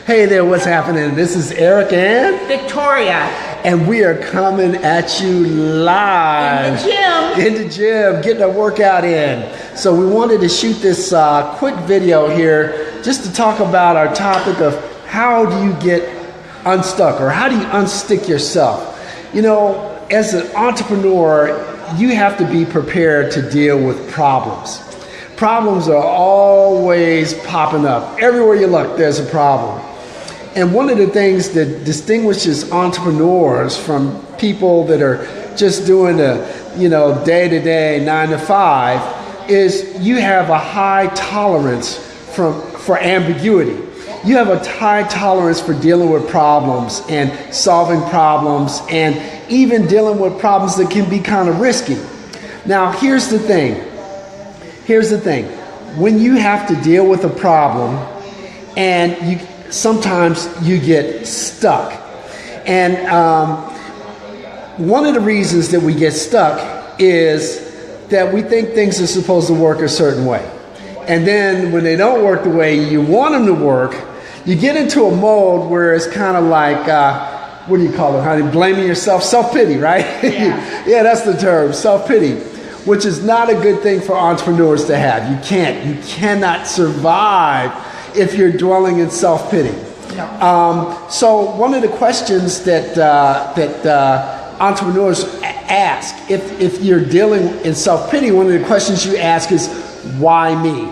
Hey there, what's happening? This is Eric and Victoria. And we are coming at you live. In the gym, getting a workout in. So we wanted to shoot this quick video here just to talk about our topic of how do you get unstuck, or how do you unstick yourself? You know, as an entrepreneur, you have to be prepared to deal with problems. Problems are always popping up. Everywhere you look, there's a problem. And one of the things that distinguishes entrepreneurs from people that are just doing the, day-to-day 9 to 5 is you have a high tolerance for ambiguity. You have a high tolerance for dealing with problems and solving problems and even dealing with problems that can be kind of risky. Now, here's the thing. When you have to deal with a problem and sometimes you get stuck. And one of the reasons that we get stuck is that we think things are supposed to work a certain way. And then when they don't work the way you want them to work, you get into a mode where it's kind of like, what do you call it, honey? Blaming yourself, self-pity, right? Yeah. Yeah, that's the term, self-pity, which is not a good thing for entrepreneurs to have. You cannot survive if you're dwelling in self-pity. No. So one of the questions that entrepreneurs ask, if you're dealing in self-pity, one of the questions you ask is, why me?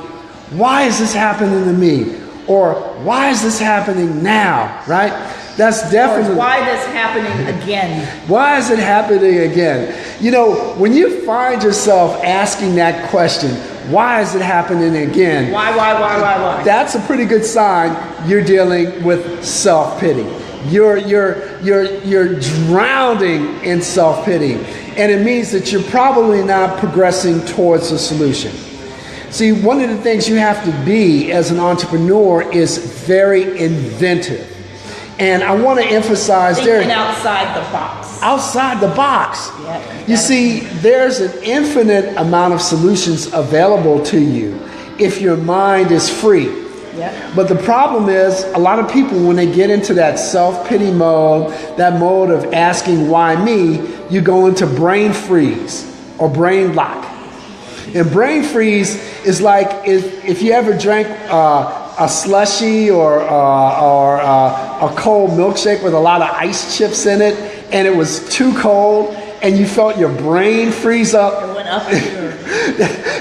Why is this happening to me? Or why is this happening now, right? That's definitely... Or why this happening again? Why is it happening again? You know, when you find yourself asking that question, why is it happening again? Why? That's a pretty good sign you're dealing with self-pity. You're drowning in self-pity. And it means that you're probably not progressing towards a solution. See, one of the things you have to be as an entrepreneur is very inventive. And I want to emphasize thinking outside the box. Outside the box. Yep, you see, there's an infinite amount of solutions available to you if your mind is free. Yep. But the problem is, a lot of people, when they get into that self-pity mode, that mode of asking why me, you go into brain freeze or brain lock. And brain freeze is like if you ever drank a slushie or a cold milkshake with a lot of ice chips in it, and it was too cold, and you felt your brain freeze up. It went up here.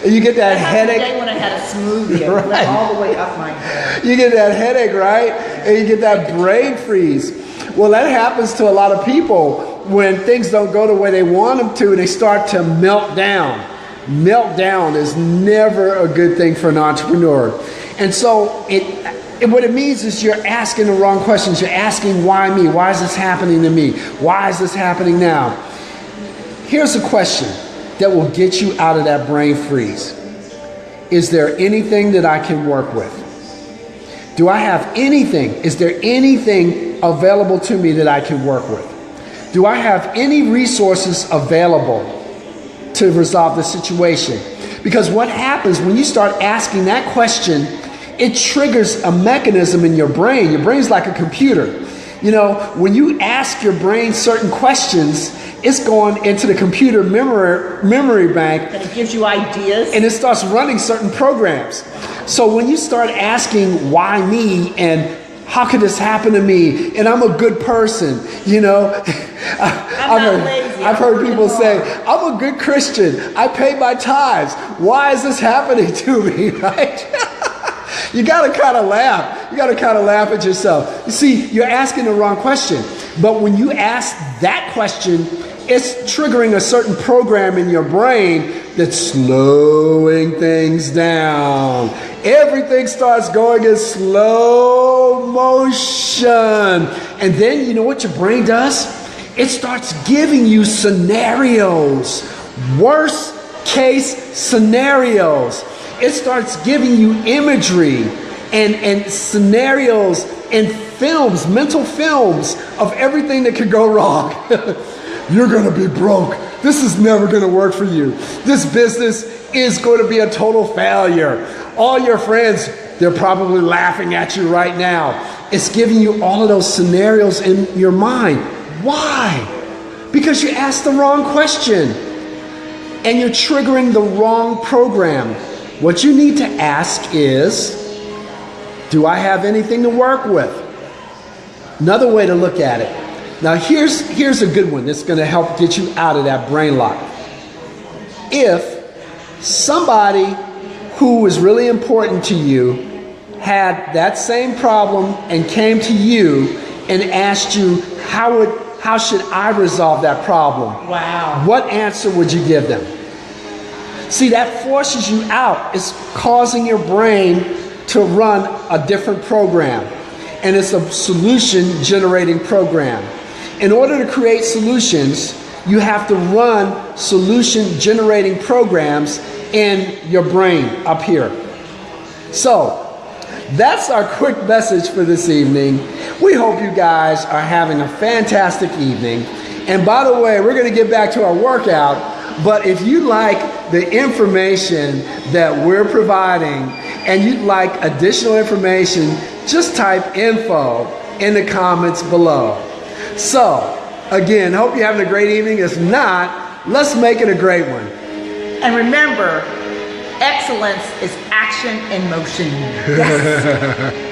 And you get that headache. The day when I had a smoothie, it Right. went all the way up my head. You get that headache, right? And you get that brain freeze. Well, that happens to a lot of people when things don't go the way they want them to, and they start to melt down. Meltdown is never a good thing for an entrepreneur. And so what it means is you're asking the wrong questions. You're asking, why me? Why is this happening to me? Why is this happening now? Here's a question that will get you out of that brain freeze. Is there anything that I can work with? Do I have anything? Is there anything available to me that I can work with? Do I have any resources available to resolve the situation? Because what happens when you start asking that question, it triggers a mechanism in your brain. Your brain's like a computer. You know, when you ask your brain certain questions, it's going into the computer memory bank. And it gives you ideas. And it starts running certain programs. So when you start asking why me and how could this happen to me? And I'm a good person, I've heard people say, I'm a good Christian. I pay my tithes. Why is this happening to me, right? You got to kind of laugh. You got to kind of laugh at yourself. You see, you're asking the wrong question. But when you ask that question, it's triggering a certain program in your brain that's slowing things down. Everything starts going in slow motion. And then you know what your brain does? It starts giving you scenarios, worst case scenarios. It starts giving you imagery and scenarios and films, mental films of everything that could go wrong. You're going to be broke. This is never going to work for you. This business is going to be a total failure. All your friends They're probably laughing at you right now. It's giving you all of those scenarios in your mind. Why? Because you asked the wrong question and you're triggering the wrong program. What you need to ask is, do I have anything to work with? Another way to look at it. Now here's a good one that's going to help get you out of that brain lock. If somebody who was really important to you had that same problem and came to you and asked you, how should I resolve that problem? Wow. What answer would you give them? See, that forces you out. It's causing your brain to run a different program. And it's a solution generating program. In order to create solutions, you have to run solution generating programs in your brain up here. So, that's our quick message for this evening. We hope you guys are having a fantastic evening. And by the way, we're going to get back to our workout. But if you like the information that we're providing and you'd like additional information, just type info in the comments below. So, again, hope you're having a great evening. If not, let's make it a great one. And remember, excellence is action in motion. Yes.